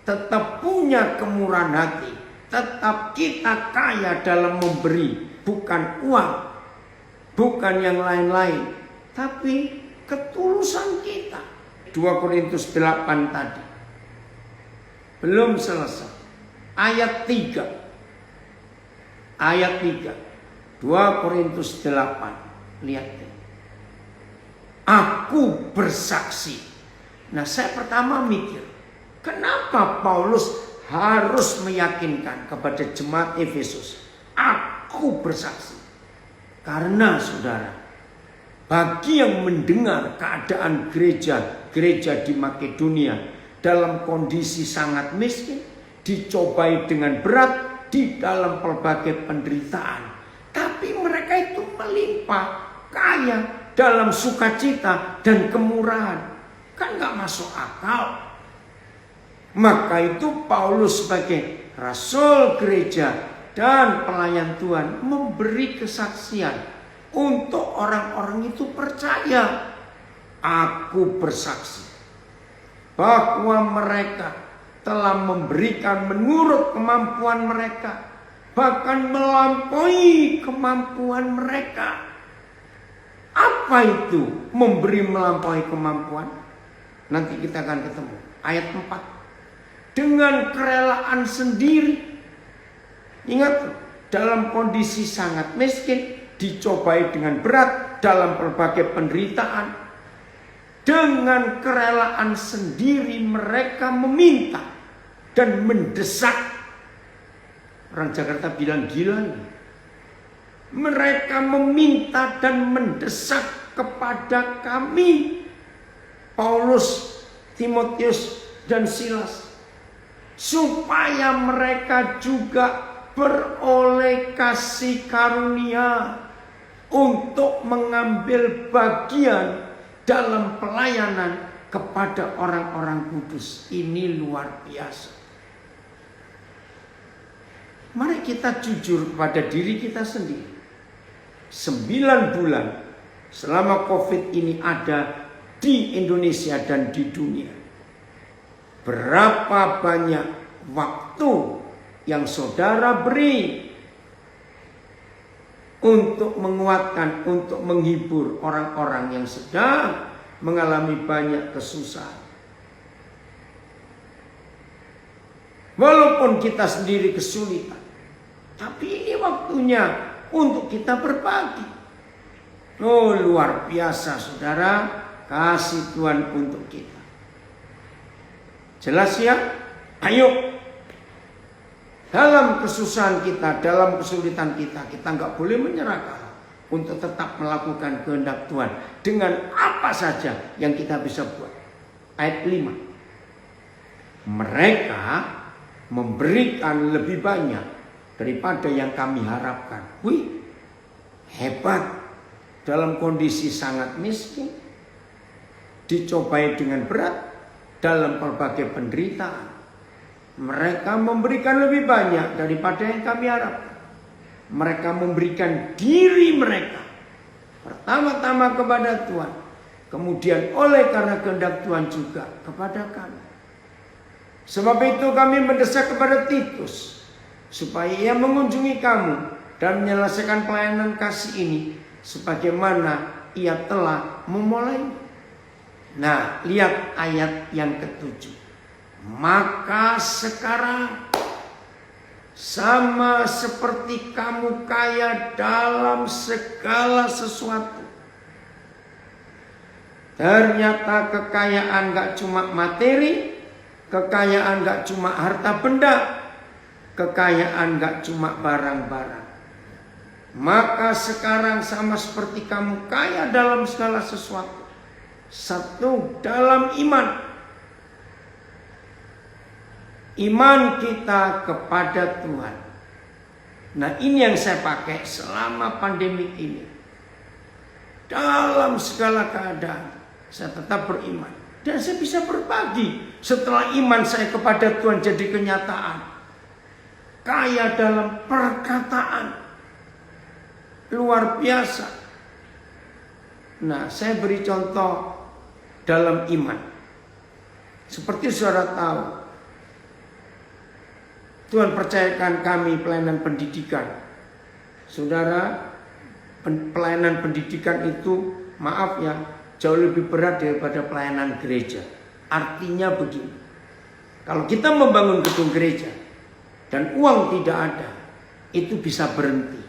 Tetap punya kemurahan hati. Tetap kita kaya dalam memberi. Bukan uang, bukan yang lain-lain, tapi ketulusan kita. 2 Korintus 8 tadi belum selesai. Ayat 3. Ayat 3. 2 Korintus 8. Lihat. Aku bersaksi. Nah, saya pertama mikir, kenapa Paulus harus meyakinkan kepada jemaat Efesus? Aku bersaksi. Karena saudara, bagi yang mendengar keadaan gereja di Makedonia dalam kondisi sangat miskin, dicobai dengan berat di dalam berbagai penderitaan, tapi mereka itu melimpah, kaya dalam sukacita dan kemurahan. Kan gak masuk akal. Maka itu Paulus sebagai rasul gereja dan pelayan Tuhan memberi kesaksian untuk orang-orang itu percaya. Aku bersaksi bahwa mereka telah memberikan menurut kemampuan mereka, bahkan melampaui kemampuan mereka. Apa itu memberi melampaui kemampuan? Nanti kita akan ketemu. Ayat 4. Dengan kerelaan sendiri. Ingat, dalam kondisi sangat miskin, dicobai dengan berat dalam berbagai penderitaan. Dengan kerelaan sendiri mereka meminta dan mendesak. Orang Jakarta bilang gila nih. Mereka meminta dan mendesak kepada kami, Paulus, Timotius, dan Silas, supaya mereka juga beroleh kasih karunia untuk mengambil bagian dalam pelayanan kepada orang-orang kudus. Ini luar biasa. Mari kita jujur kepada diri kita sendiri. 9 bulan selama COVID ini ada di Indonesia dan di dunia, berapa banyak waktu yang saudara beri untuk menguatkan, untuk menghibur orang-orang yang sedang mengalami banyak kesusahan. Walaupun kita sendiri kesulitan, tapi ini waktunya untuk kita berbagi. Oh, luar biasa saudara, kasih Tuhan untuk kita. Jelas ya? Ayo. Dalam kesusahan kita, dalam kesulitan kita nggak boleh menyerah untuk tetap melakukan kehendak Tuhan dengan apa saja yang kita bisa buat. Ayat 5. Mereka memberikan lebih banyak daripada yang kami harapkan. Wih, hebat. Dalam kondisi sangat miskin, dicobai dengan berat, dalam berbagai penderitaan, mereka memberikan lebih banyak daripada yang kami harapkan. Mereka memberikan diri mereka pertama-tama kepada Tuhan, kemudian oleh karena kehendak Tuhan juga kepada kami. Sebab itu kami mendesak kepada Titus supaya ia mengunjungi kamu dan menyelesaikan pelayanan kasih ini sebagaimana ia telah memulai. Nah, lihat ayat yang ke-7. Maka sekarang sama seperti kamu kaya dalam segala sesuatu. Ternyata kekayaan gak cuma materi, kekayaan gak cuma harta benda, kekayaan gak cuma barang-barang. Maka sekarang sama seperti kamu kaya dalam segala sesuatu. Satu, dalam iman. Iman kita kepada Tuhan. Nah, ini yang saya pakai selama pandemi ini. Dalam segala keadaan saya tetap beriman. Dan saya bisa berbagi setelah iman saya kepada Tuhan jadi kenyataan. Kaya dalam perkataan. Luar biasa. Nah, saya beri contoh dalam iman. Seperti saudara tahu, Tuhan percayakan kami pelayanan pendidikan. Saudara, pelayanan pendidikan itu, maaf ya, jauh lebih berat daripada pelayanan gereja. Artinya begini, kalau kita membangun gedung gereja dan uang tidak ada, itu bisa berhenti.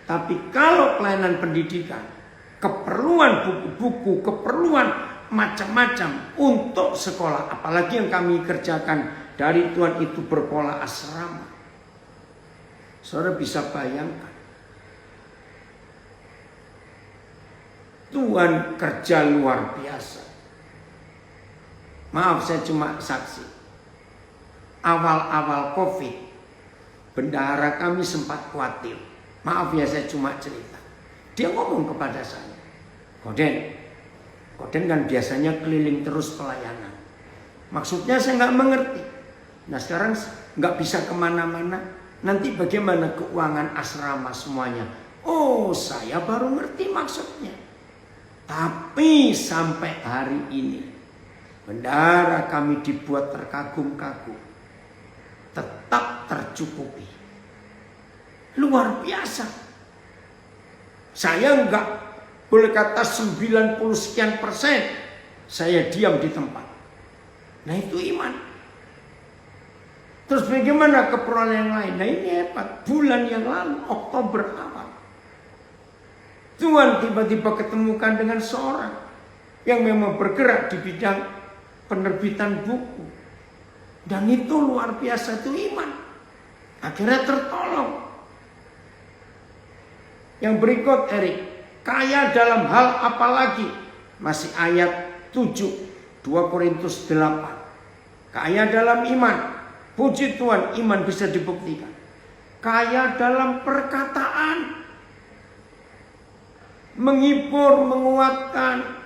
Tapi kalau pelayanan pendidikan, keperluan buku-buku, keperluan macam-macam untuk sekolah, apalagi yang kami kerjakan dari Tuhan itu berpola asrama. Saudara bisa bayangkan, Tuhan kerja luar biasa. Maaf, saya cuma saksi. Awal-awal COVID, bendahara kami sempat khawatir. Maaf ya, saya cuma cerita. Dia ngomong kepada saya, Koden kan biasanya keliling terus pelayanan. Maksudnya saya nggak mengerti. Nah, sekarang nggak bisa kemana-mana. Nanti bagaimana keuangan asrama semuanya? Oh, saya baru ngerti maksudnya. Tapi sampai hari ini, bendahara kami dibuat terkagum-kagum. Tetap tercukupi. Luar biasa. Saya enggak boleh kata 90 sekian persen saya diam di tempat. Nah, itu iman. Terus bagaimana keperluan yang lain? Nah, ini hebat. Bulan yang lalu, Oktober awal, Tuhan tiba-tiba ketemukan dengan seorang yang memang bergerak di bidang penerbitan buku. Dan itu luar biasa, itu iman. Akhirnya tertolong. Yang berikut, Erik, kaya dalam hal apa lagi? Masih ayat 7, 2 Korintus 8. Kaya dalam iman. Puji Tuhan, iman bisa dibuktikan. Kaya dalam perkataan. Menghibur, menguatkan.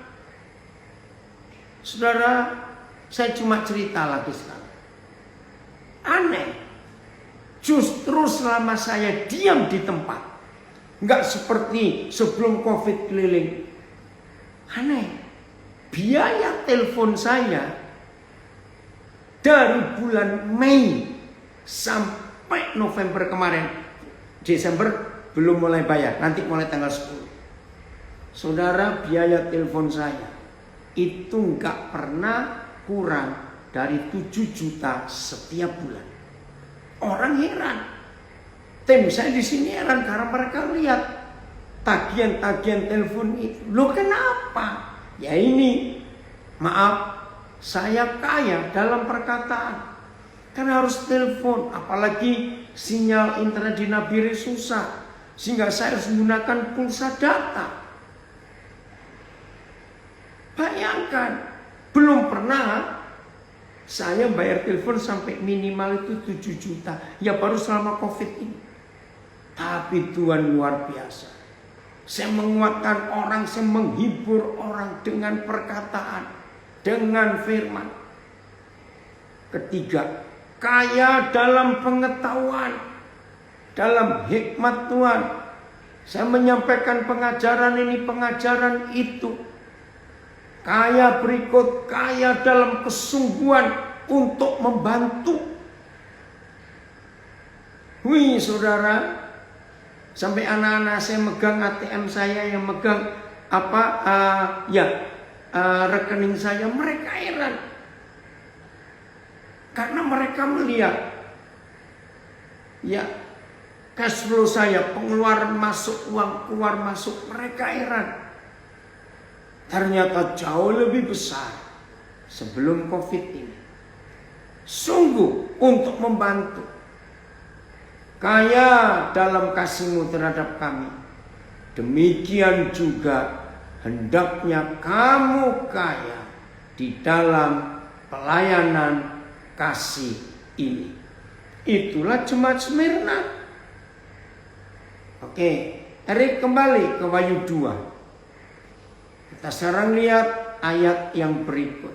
Saudara, saya cuma cerita lagi sekarang. Aneh. Justru selama saya diam di tempat, nggak seperti sebelum COVID keliling. Aneh. Biaya telepon saya dari bulan Mei sampai November kemarin, Desember belum mulai bayar, nanti mulai tanggal 10. Saudara, biaya telepon saya itu nggak pernah kurang dari 7 juta setiap bulan. Orang heran. Tim saya di sini heran karena mereka lihat tagihan-tagihan telepon itu. Loh, kenapa? Ya ini, maaf, saya kaya dalam perkataan. Kan harus telepon, apalagi sinyal internet di Nabire susah. Sehingga saya harus menggunakan pulsa data. Bayangkan, belum pernah Saya bayar telepon sampai minimal itu 7 juta. Ya baru selama COVID ini. Tapi Tuhan luar biasa. Saya menguatkan orang, saya menghibur orang dengan perkataan, dengan firman. Ketiga, kaya dalam pengetahuan, dalam hikmat Tuhan. Saya menyampaikan pengajaran ini, pengajaran itu. Kaya berikut, kaya dalam kesungguhan untuk membantu. Wih saudara, sampai anak-anak saya megang ATM saya, yang megang rekening saya, mereka heran. Karena mereka melihat cash flow saya, pengeluaran masuk, uang keluar masuk, mereka heran. Ternyata jauh lebih besar sebelum COVID ini. Sungguh untuk membantu. Kaya dalam kasih-Mu terhadap kami. Demikian juga hendaknya kamu kaya di dalam pelayanan kasih ini. Itulah jemaat Smyrna. Oke, Erik kembali ke Wahyu 2. Kita sekarang lihat ayat yang berikut.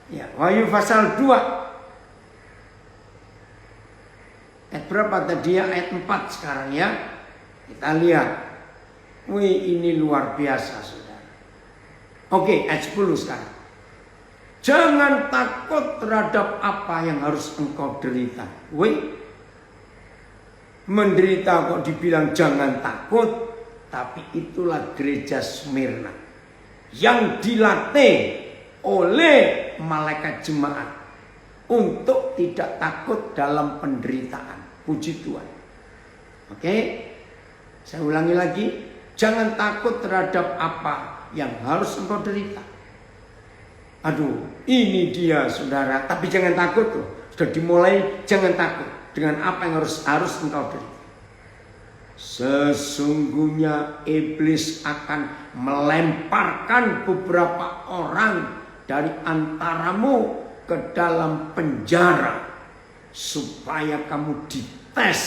Ya, Wahyu pasal 2. Ayat berapa tadi ya? Ayat 4 sekarang ya. Kita lihat. Wih, ini luar biasa saudara. Oke, ayat 10 sekarang. Jangan takut terhadap apa yang harus engkau derita. Wih, menderita kok dibilang jangan takut. Tapi itulah gereja Smyrna yang dilatih oleh malaikat jemaat untuk tidak takut dalam penderitaan. Puji Tuhan. Oke, saya ulangi lagi. Jangan takut terhadap apa yang harus engkau derita. Aduh, ini dia saudara. Tapi jangan takut loh. Sudah dimulai, jangan takut dengan apa yang harus engkau derita. Sesungguhnya iblis akan melemparkan beberapa orang dari antaramu ke dalam penjara supaya kamu dites,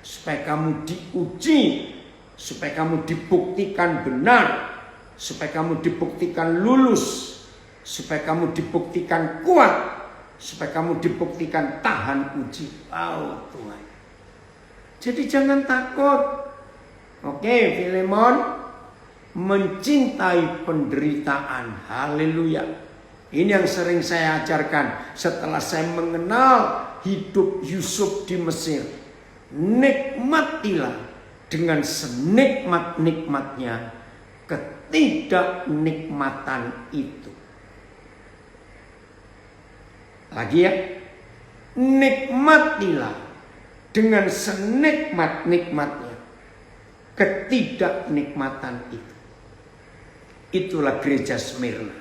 supaya kamu diuji, supaya kamu dibuktikan benar, supaya kamu dibuktikan lulus, supaya kamu dibuktikan kuat, supaya kamu dibuktikan tahan uji. Oh Tuhan. Jadi jangan takut. Oke, Filemon mencintai penderitaan. Haleluya. Ini yang sering saya ajarkan setelah saya mengenal hidup Yusuf di Mesir. Nikmatilah dengan senikmat-nikmatnya ketidaknikmatan itu. Lagi ya. Nikmatilah dengan senikmat-nikmatnya ketidaknikmatan itu. Itulah gereja Smyrna.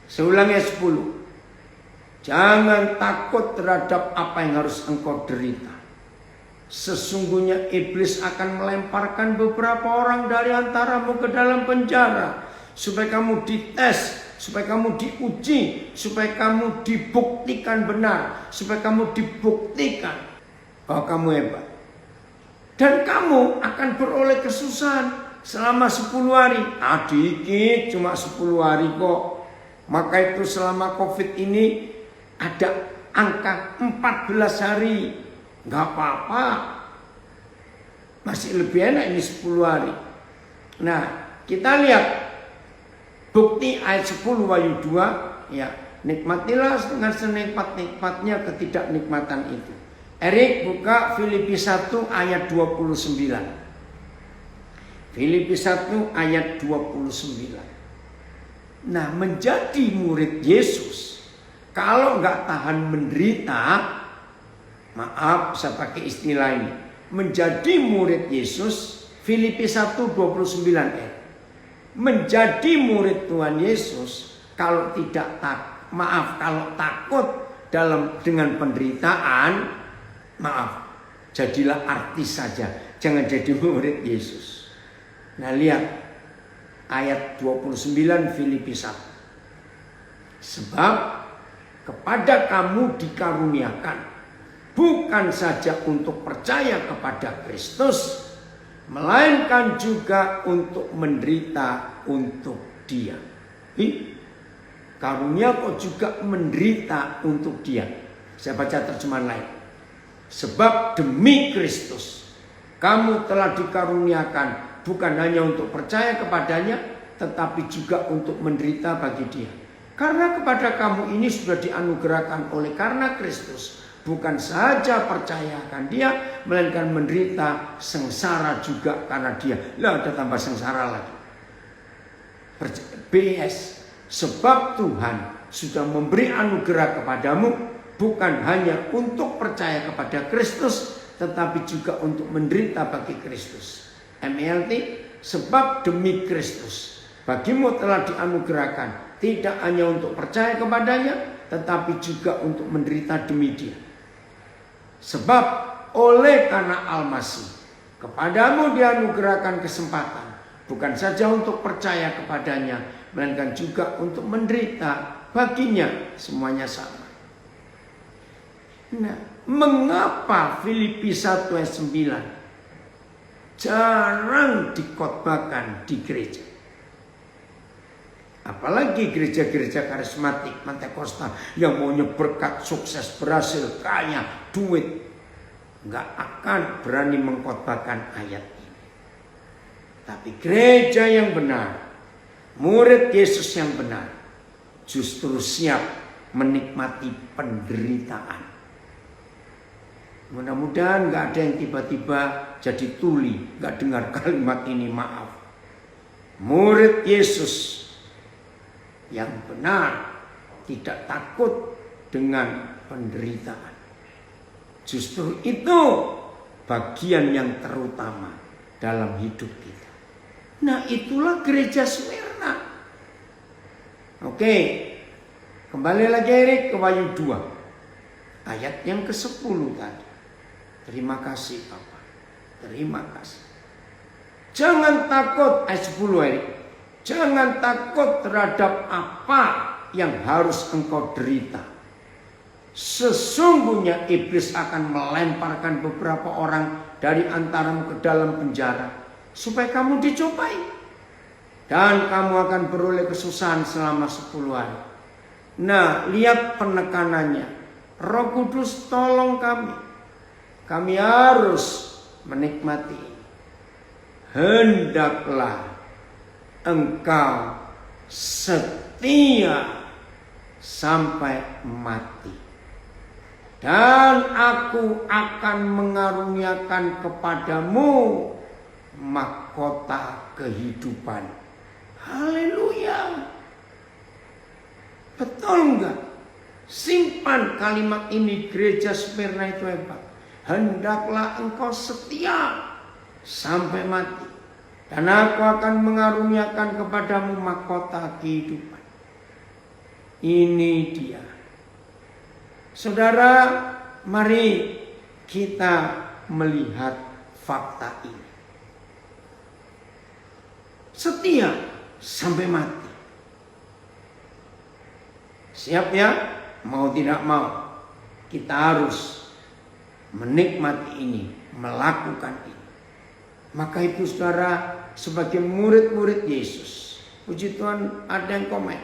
Seulangnya 10. Jangan takut terhadap apa yang harus engkau derita. Sesungguhnya iblis akan melemparkan beberapa orang dari antaramu ke dalam penjara supaya kamu dites, supaya kamu diuji, supaya kamu dibuktikan benar, supaya kamu dibuktikan bahwa kamu hebat. Dan kamu akan beroleh kesusahan selama 10 hari. Dikit, cuma 10 hari kok. Maka itu selama COVID ini ada angka 14 hari. Gak apa-apa. Masih lebih enak ini 10 hari. Nah, kita lihat bukti ayat 10 Wahyu 2. Ya, nikmatilah dengan senikmat-nikmatnya ketidaknikmatan itu. Erik buka Filipi 1 ayat 29. Filipi 1 ayat 29. Nah, menjadi murid Yesus, kalau nggak tahan menderita, maaf saya pakai istilah ini, menjadi murid Yesus, Filipi 1 29. Menjadi murid Tuhan Yesus, kalau kalau takut dengan penderitaan, maaf, jadilah artis saja, jangan jadi murid Yesus. Nah lihat ayat 29 Filipi 1. Sebab kepada kamu dikaruniakan bukan saja untuk percaya kepada Kristus, melainkan juga untuk menderita untuk Dia. Karunia kok juga menderita untuk Dia. Saya baca terjemahan lain. Sebab demi Kristus kamu telah dikaruniakan bukan hanya untuk percaya kepadanya, tetapi juga untuk menderita bagi Dia. Karena kepada kamu ini sudah dianugerahkan oleh karena Kristus, bukan saja percaya akan Dia, melainkan menderita sengsara juga karena Dia. Lah ada tambah sengsara lagi. BS. Sebab Tuhan sudah memberi anugerah kepadamu bukan hanya untuk percaya kepada Kristus, tetapi juga untuk menderita bagi Kristus. MLT. Sebab demi Kristus bagimu telah dianugerahkan tidak hanya untuk percaya kepadanya, tetapi juga untuk menderita demi Dia. Sebab oleh karena Al-Masih kepadamu dianugerahkan kesempatan bukan saja untuk percaya kepadanya, melainkan juga untuk menderita baginya. Semuanya sama. Nah, mengapa Filipi 1 ayat 9 jarang dikhotbahkan di gereja? Apalagi gereja-gereja karismatik, Pentakosta yang maunya berkat, sukses, berhasil, kaya, duit, nggak akan berani mengkhotbahkan ayat ini. Tapi gereja yang benar, murid Yesus yang benar, justru siap menikmati penderitaan. Mudah-mudahan nggak ada yang tiba-tiba jadi tuli, nggak dengar kalimat ini, maaf. Murid Yesus yang benar tidak takut dengan penderitaan. Justru itu bagian yang terutama dalam hidup kita. Nah, itulah gereja Smyrna. Oke, kembali lagi Erik ke Wahyu 2 ayat yang ke-10 tadi. Terima kasih Bapak, terima kasih. Jangan takut, ayat 10 Erik. Jangan takut terhadap apa yang harus engkau derita. Sesungguhnya iblis akan melemparkan beberapa orang dari antaramu ke dalam penjara, supaya kamu dicobai. Dan kamu akan beroleh kesusahan selama 10 hari. Nah, lihat penekanannya. Roh Kudus tolong kami. Kami harus menikmati. Hendaklah engkau setia sampai mati, dan aku akan mengaruniakan kepadamu mahkota kehidupan. Haleluya. Betul enggak? Simpan kalimat ini, gereja Smyrna itu hebat. Hendaklah engkau setia sampai mati, dan aku akan mengaruniakan kepadamu mahkota kehidupan. Ini dia. Saudara, mari kita melihat fakta ini. Setia sampai mati. Siap ya? Mau tidak mau, kita harus menikmati ini, melakukan ini. Maka itu saudara, sebagai murid-murid Yesus, puji Tuhan ada yang komen,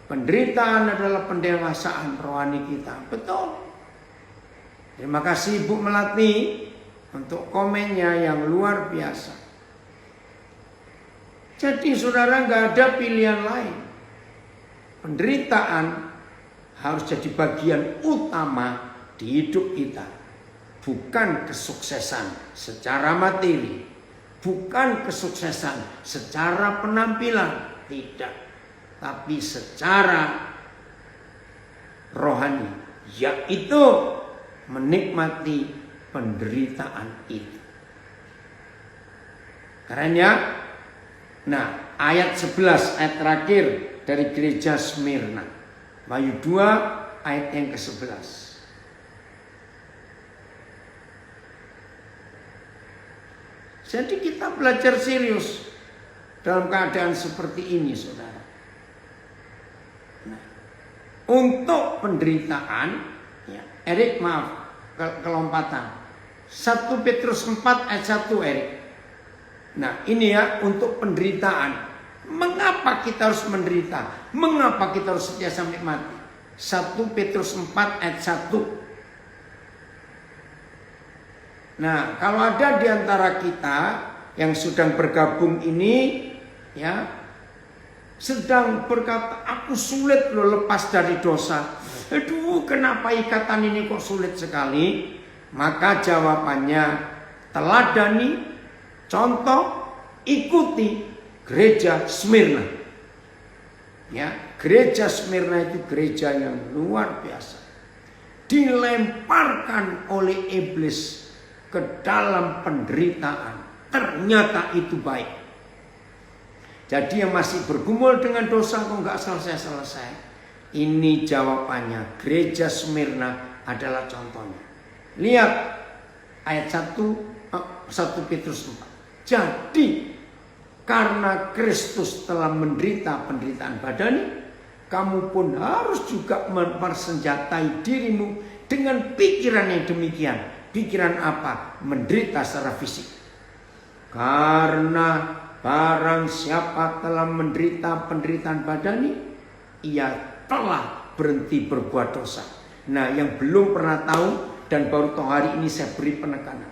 penderitaan adalah pendewasaan rohani kita. Betul. Terima kasih Ibu Melati untuk komennya yang luar biasa. Jadi saudara, gak ada pilihan lain. Penderitaan harus jadi bagian utama di hidup kita. Bukan kesuksesan secara materi, bukan kesuksesan secara penampilan, tidak, tapi secara rohani, yaitu menikmati penderitaan itu. Keren ya? Nah, ayat 11, ayat terakhir dari gereja Smyrna, Wahyu 2 ayat yang ke-11. Jadi kita belajar serius dalam keadaan seperti ini, saudara. Nah, untuk penderitaan, ya, Erik maaf, kelompatan. 1 Petrus 4 ayat 1 Erik. Nah ini ya untuk penderitaan. Mengapa kita harus menderita? Mengapa kita harus setia sampai mati? 1 Petrus 4 ayat 1. Nah kalau ada di antara kita yang sedang bergabung ini, ya, sedang berkata, aku sulit loh lepas dari dosa. Aduh, kenapa ikatan ini kok sulit sekali? Maka jawabannya, teladani, contoh, ikuti gereja Smyrna. Ya, gereja Smyrna itu gereja yang luar biasa. Dilemparkan oleh iblis ke dalam penderitaan. Ternyata itu baik. Jadi yang masih bergumul dengan dosa kok nggak selesai-selesai. Ini jawabannya. Gereja Smyrna adalah contohnya. Lihat ayat 1 Petrus 4. Jadi karena Kristus telah menderita penderitaan badani, kamu pun harus juga mempersenjatai dirimu dengan pikiran yang demikian. Pikiran apa? Menderita secara fisik. Karena barang siapa telah menderita penderitaan badani, ia telah berhenti berbuat dosa. Nah yang belum pernah tahu dan baru tahu hari ini saya beri penekanan.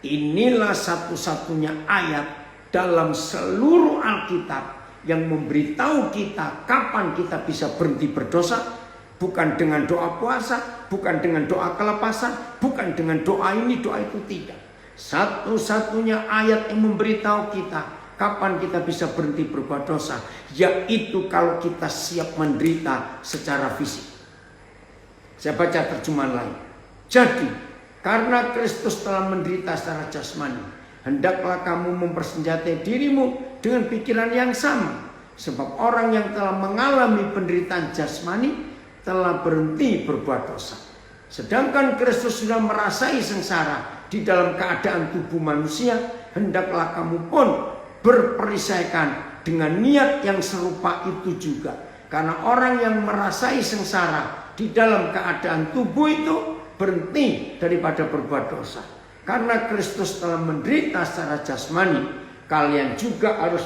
Inilah satu-satunya ayat dalam seluruh Alkitab yang memberitahu kita kapan kita bisa berhenti berdosa. Bukan dengan doa puasa, bukan dengan doa kelepasan, bukan dengan doa ini, doa itu, tidak. Satu-satunya ayat yang memberitahu kita kapan kita bisa berhenti berbuat dosa, yaitu kalau kita siap menderita secara fisik. Saya baca terjemahan lain. Jadi, karena Kristus telah menderita secara jasmani, hendaklah kamu mempersenjatai dirimu dengan pikiran yang sama. Sebab orang yang telah mengalami penderitaan jasmani telah berhenti berbuat dosa. Sedangkan Kristus sudah merasai sengsara di dalam keadaan tubuh manusia, hendaklah kamu pun berperisaikan dengan niat yang serupa itu juga. Karena orang yang merasai sengsara di dalam keadaan tubuh itu berhenti daripada berbuat dosa. Karena Kristus telah menderita secara jasmani, kalian juga harus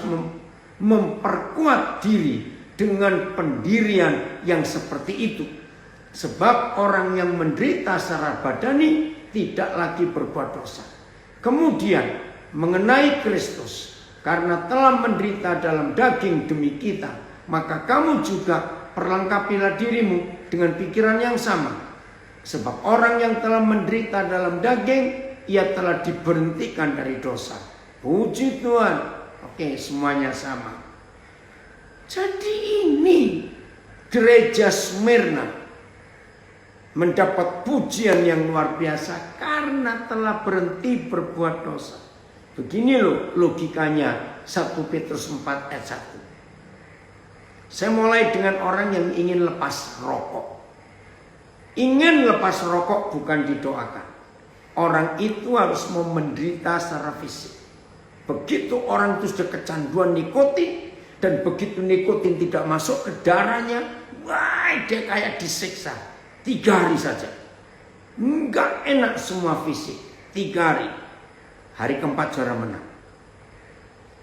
memperkuat diri dengan pendirian yang seperti itu. Sebab orang yang menderita secara badani tidak lagi berbuat dosa. Kemudian mengenai Kristus, karena telah menderita dalam daging demi kita, maka kamu juga perlengkapilah dirimu dengan pikiran yang sama. Sebab orang yang telah menderita dalam daging, ia telah diberhentikan dari dosa. Puji Tuhan. Oke, semuanya sama. Jadi ini gereja Smyrna mendapat pujian yang luar biasa karena telah berhenti berbuat dosa. Begini loh logikanya 1 Petrus 4 ayat 1. Saya mulai dengan orang yang ingin lepas rokok. Ingin lepas rokok bukan didoakan. Orang itu harus mau menderita secara fisik. Begitu orang itu sudah kecanduan nikotin, dan begitu nikotin tidak masuk ke darahnya, wah dia kayak disiksa. 3 hari saja. Enggak enak semua fisik. 3 hari. Hari keempat juara menang.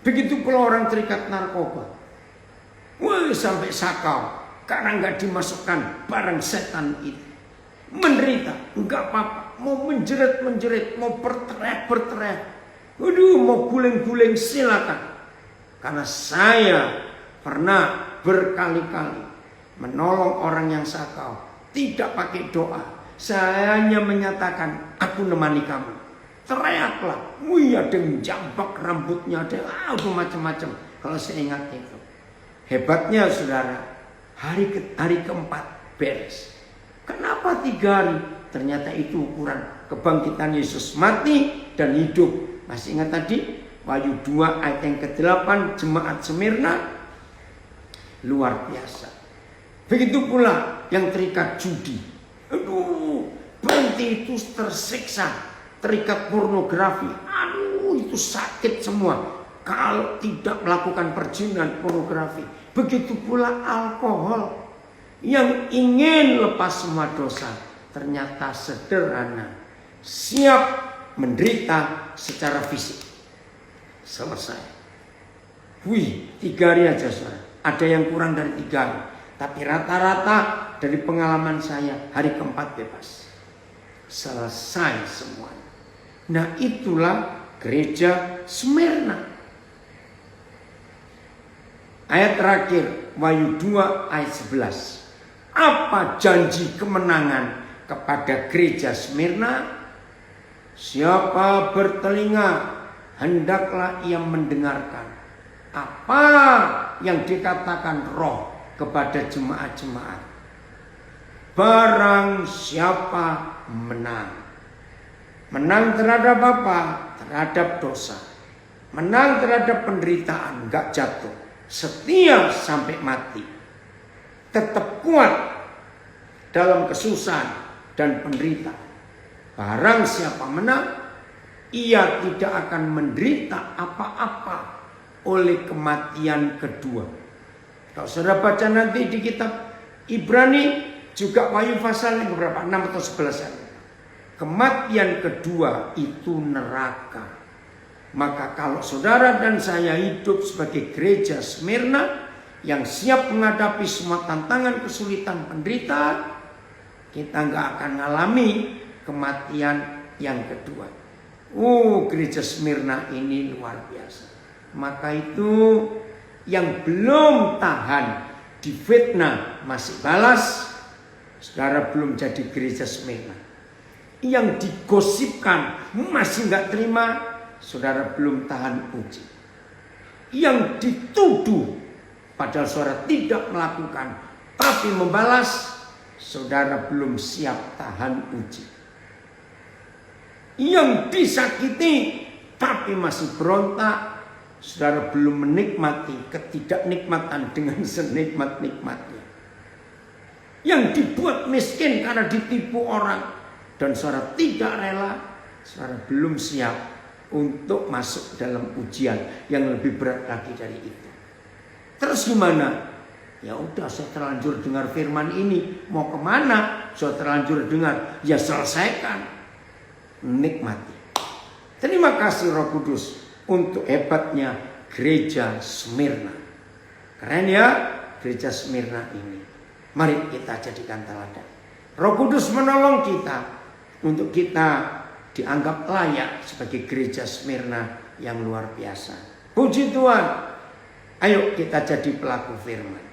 Begitu pula orang terikat narkoba. Wah sampai sakau. Karena enggak dimasukkan barang setan itu. Menderita. Enggak apa-apa. Mau menjerit-menjerit. Mau berteriak-berteriak. Waduh mau guling-guling silakan. Karena saya pernah berkali-kali menolong orang yang sakau. Tidak pakai doa. Saya hanya menyatakan, aku nemani kamu. Teriaklah. Wih ada yang jambak rambutnya. Ada macam-macam. Kalau saya ingat itu. Hebatnya saudara. Hari keempat beres. Kenapa 3 hari? Ternyata itu ukuran kebangkitan Yesus mati dan hidup. Masih ingat tadi? Wahyu 2 ayat yang ke-8 jemaat Smyrna. Luar biasa. Begitu pula yang terikat judi. Aduh, berhenti itu tersiksa. Terikat pornografi. Aduh, itu sakit semua. Kalau tidak melakukan perjinan pornografi. Begitu pula alkohol. yang ingin lepas semua dosa, ternyata sederhana, siap menderita secara fisik. Selesai. Wih, 3 hari aja saudara. Ada yang kurang dari 3 hari. Tapi rata-rata dari pengalaman saya hari keempat bebas. Selesai semuanya. Nah itulah gereja Smyrna. Ayat terakhir, Wahyu 2 ayat 11. Apa janji kemenangan kepada gereja Smyrna? Siapa bertelinga, hendaklah ia mendengarkan apa yang dikatakan Roh kepada jemaat-jemaat. Barang siapa menang. Menang terhadap apa? Terhadap dosa. Menang terhadap penderitaan, gak jatuh. Setia sampai mati. Tetap kuat dalam kesusahan dan penderitaan. Barang siapa menang, ia tidak akan menderita apa-apa oleh kematian kedua. Kalau saudara baca nanti di kitab Ibrani, juga Wahyu pasal yang berapa? 6 atau 11 ayat. Kematian kedua itu neraka. Maka kalau saudara dan saya hidup sebagai gereja Smyrna yang siap menghadapi semua tantangan, kesulitan, penderitaan, kita nggak akan mengalami kematian yang kedua. Gereja Smyrna ini luar biasa. Maka itu yang belum tahan difitnah masih balas, saudara belum jadi gereja Smyrna. Yang digosipkan masih nggak terima, saudara belum tahan uji. Yang dituduh padahal saudara tidak melakukan tapi membalas, saudara belum siap tahan uji. Yang disakiti tapi masih berontak, saudara belum menikmati ketidaknikmatan dengan senikmat-nikmatnya. Yang dibuat miskin karena ditipu orang dan saudara tidak rela, saudara belum siap untuk masuk dalam ujian yang lebih berat lagi dari itu. Terus gimana? Ya udah, saya terlanjur dengar firman ini, mau kemana? Saya terlanjur dengar, ya selesaikan, nikmati. Terima kasih Roh Kudus untuk hebatnya gereja Smyrna. Keren ya gereja Smyrna ini. Mari kita jadikan teladan. Roh Kudus menolong kita untuk kita dianggap layak sebagai gereja Smyrna yang luar biasa. Puji Tuhan. Ayo kita jadi pelaku firman.